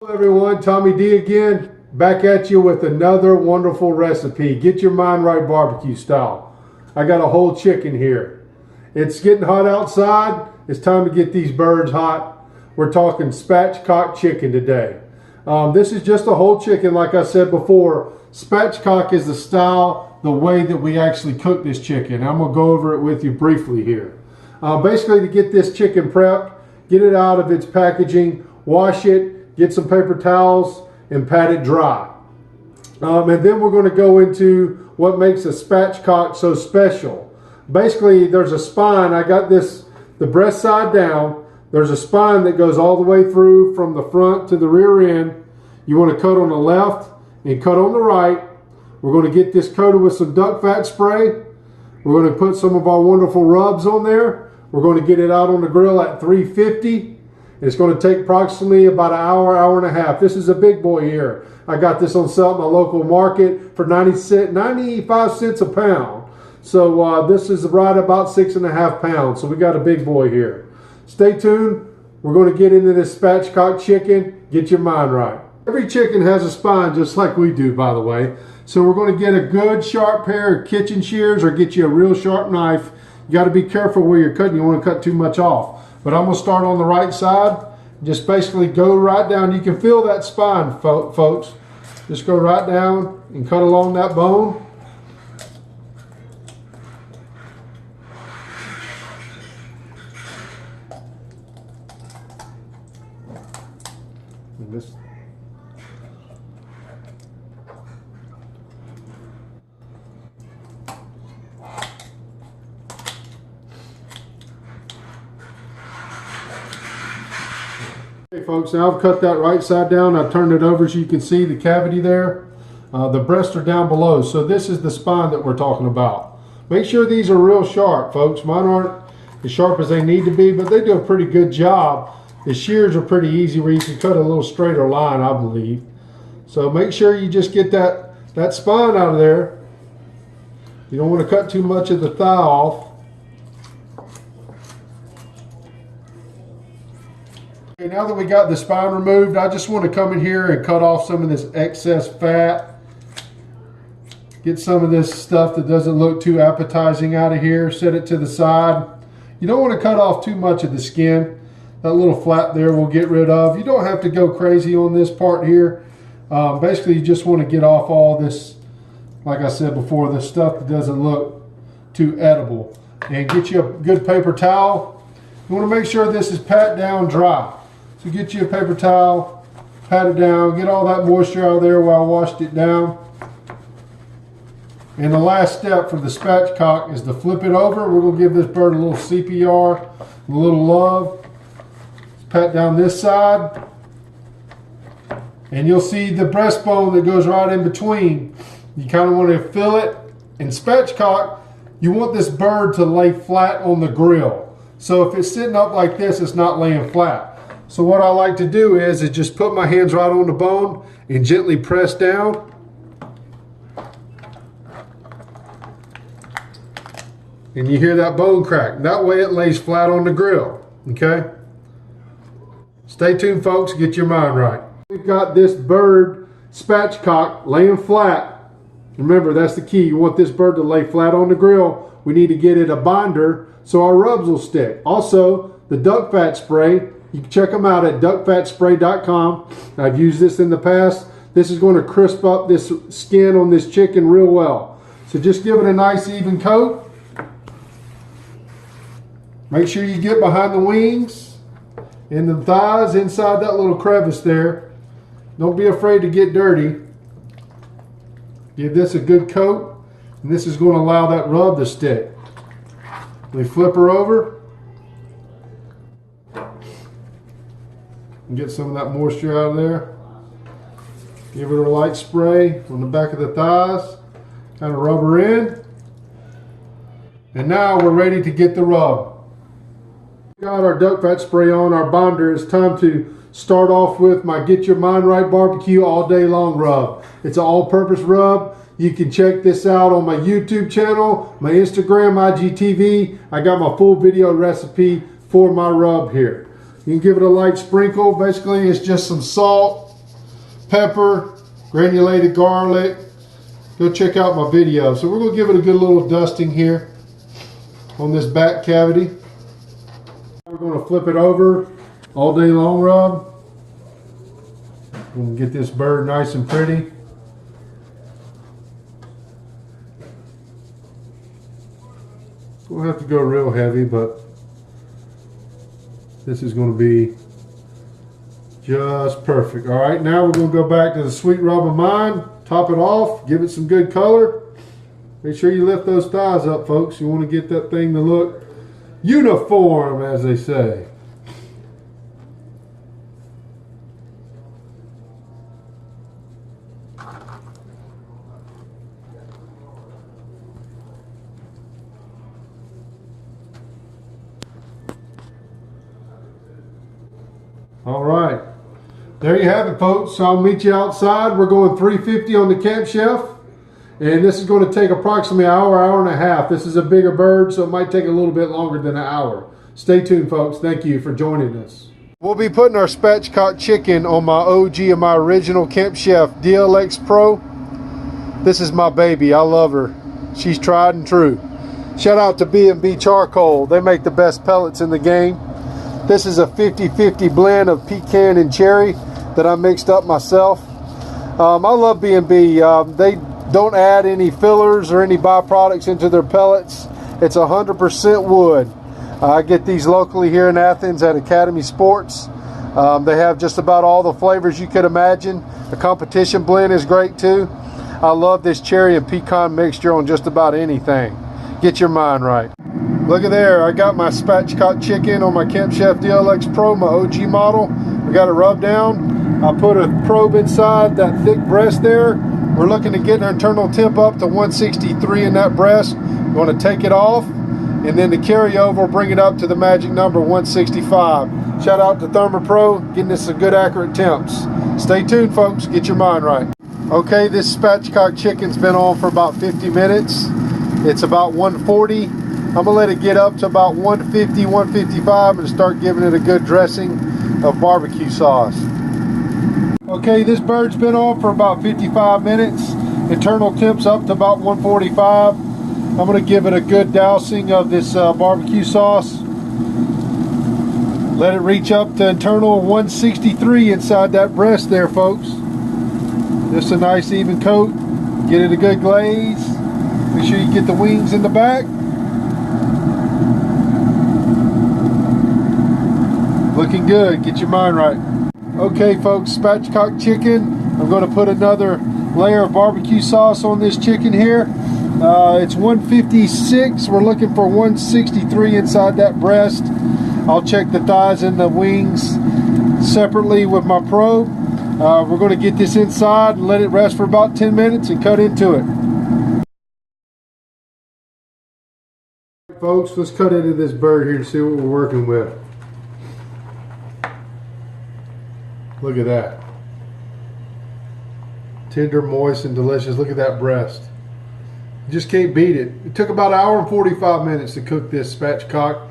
Hello everyone, Tommy D again, back at you with another wonderful recipe. Get your mind right barbecue style. I got a whole chicken here. It's getting hot outside. It's time to get these birds hot. We're talking spatchcock chicken today. This is just a whole chicken, like I said before. Spatchcock is the style, the way that we actually cook this chicken. I'm gonna go over it with you briefly here. Basically, to get this chicken prepped, get it out of its packaging, wash it, get some paper towels and pat it dry. And then we're going to go into what makes a spatchcock so special. Basically, there's a spine. I got this, the breast side down. There's a spine that goes all the way through from the front to the rear end. You want to cut on the left and cut on the right. We're going to get this coated with some duck fat spray. We're going to put some of our wonderful rubs on there. We're going to get it out on the grill at 350. It's going to take approximately about an hour, hour and a half. This is a big boy here. I got this on sale at my local market for 95 cents a pound. So this is right about 6.5 pounds. So we got a big boy here. Stay tuned. We're going to get into this spatchcock chicken. Get your mind right. Every chicken has a spine just like we do, by the way. So we're going to get a good sharp pair of kitchen shears or get you a real sharp knife. You got to be careful where you're cutting. You don't want to cut too much off. But I'm going to start on the right side. Just basically go right down. You can feel that spine, folks. Just go right down and cut along that bone. And this. Okay, folks, now I've cut that right side down. I've turned it over so you can see the cavity there. The breasts are down below. So this is the spine that we're talking about. Make sure these are real sharp, folks. Mine aren't as sharp as they need to be, but they do a pretty good job. The shears are pretty easy where you can cut a little straighter line, I believe. So make sure you just get that spine out of there. You don't want to cut too much of the thigh off. Okay, now that we got the spine removed, I just want to come in here and cut off some of this excess fat. Get some of this stuff that doesn't look too appetizing out of here. Set it to the side. You don't want to cut off too much of the skin. That little flap there we'll get rid of. You don't have to go crazy on this part here. Basically, you just want to get off all this, like I said before, the stuff that doesn't look too edible. And get you a good paper towel. You want to make sure this is pat down dry. So get you a paper towel, pat it down, get all that moisture out of there while I washed it down. And the last step for the spatchcock is to flip it over. We're going to give this bird a little CPR, a little love. Let's pat down this side. And you'll see the breastbone that goes right in between. You kind of want to fill it. In spatchcock, you want this bird to lay flat on the grill. So if it's sitting up like this, it's not laying flat. So what I like to do is just put my hands right on the bone and gently press down. And you hear that bone crack. That way it lays flat on the grill, okay? Stay tuned, folks, get your mind right. We've got this bird spatchcock laying flat. Remember, that's the key. You want this bird to lay flat on the grill. We need to get it a binder so our rubs will stick. Also, the duck fat spray, you can check them out at duckfatspray.com. I've used this in the past. This is going to crisp up this skin on this chicken real well. So just give it a nice even coat. Make sure you get behind the wings and the thighs inside that little crevice there. Don't be afraid to get dirty. Give this a good coat, and this is going to allow that rub to stick. We flip her over and get some of that moisture out of there. Give her a light spray on the back of the thighs, kind of rub her in. And now we're ready to get the rub. Got our duck fat spray on, our binder. It's time to start off with my Get Your Mind Right Barbecue All Day Long rub. It's an all-purpose rub. You can check this out on my YouTube channel, my Instagram, IGTV. I got my full video recipe for my rub here. You can give it a light sprinkle. Basically, it's just some salt, pepper, granulated garlic. Go check out my video. So we're going to give it a good little dusting here on this back cavity. We're going to flip it over all day long, Rob. We'll get this bird nice and pretty. We'll have to go real heavy, but this is going to be just perfect. All right, now we're going to go back to the sweet rub of mine, top it off, give it some good color. Make sure you lift those thighs up, folks. You want to get that thing to look uniform, as they say. All right, there you have it, folks. So I'll meet you outside. We're going 350 on the camp chef, and this is going to take approximately an hour, hour and a half. This is a bigger bird, so it might take a little bit longer than an hour. Stay tuned, folks. Thank you for joining us. We'll be putting our spatchcock chicken on my OG and my original Camp Chef DLX Pro. This is my baby. I love her. She's tried and true. Shout out to B&B Charcoal. They make the best pellets in the game. This is a 50-50 blend of pecan and cherry that I mixed up myself. I love B&B. They don't add any fillers or any byproducts into their pellets. It's 100% wood. I get these locally here in Athens at Academy Sports. They have just about all the flavors you could imagine. The competition blend is great too. I love this cherry and pecan mixture on just about anything. Get your mind right. Look at there, I got my spatchcock chicken on my Camp Chef DLX Pro, my OG model. We got it rubbed down. I put a probe inside that thick breast there. We're looking to get our internal temp up to 163 in that breast. We're going to take it off, and then the carryover will bring it up to the magic number 165. Shout out to ThermoPro, getting us some good accurate temps. Stay tuned, folks, get your mind right. Okay, this spatchcock chicken's been on for about 50 minutes. It's about 140. I'm gonna let it get up to about 150, 155 and start giving it a good dressing of barbecue sauce. Okay, this bird's been on for about 55 minutes. Internal temps up to about 145. I'm gonna give it a good dousing of this barbecue sauce. Let it reach up to internal 163 inside that breast there, folks. Just a nice even coat. Get it a good glaze. Make sure you get the wings in the back. Looking good. Get your mind right. Okay, folks, spatchcock chicken. I'm going to put another layer of barbecue sauce on this chicken here. It's 156. We're looking for 163 inside that breast. I'll check the thighs and the wings separately with my probe. We're going to get this inside and let it rest for about 10 minutes and cut into it. Folks, let's cut into this bird here to see what we're working with. Look at that. Tender, moist, and delicious. Look at that breast. You just can't beat it. It took about an hour and 45 minutes to cook this spatchcock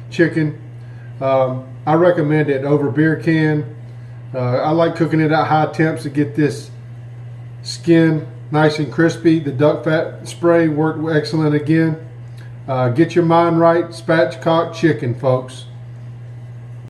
chicken. I recommend it over beer can. I like cooking it at high temps to get this skin nice and crispy. The duck fat spray worked excellent again. Get your mind right. Spatchcock chicken, folks.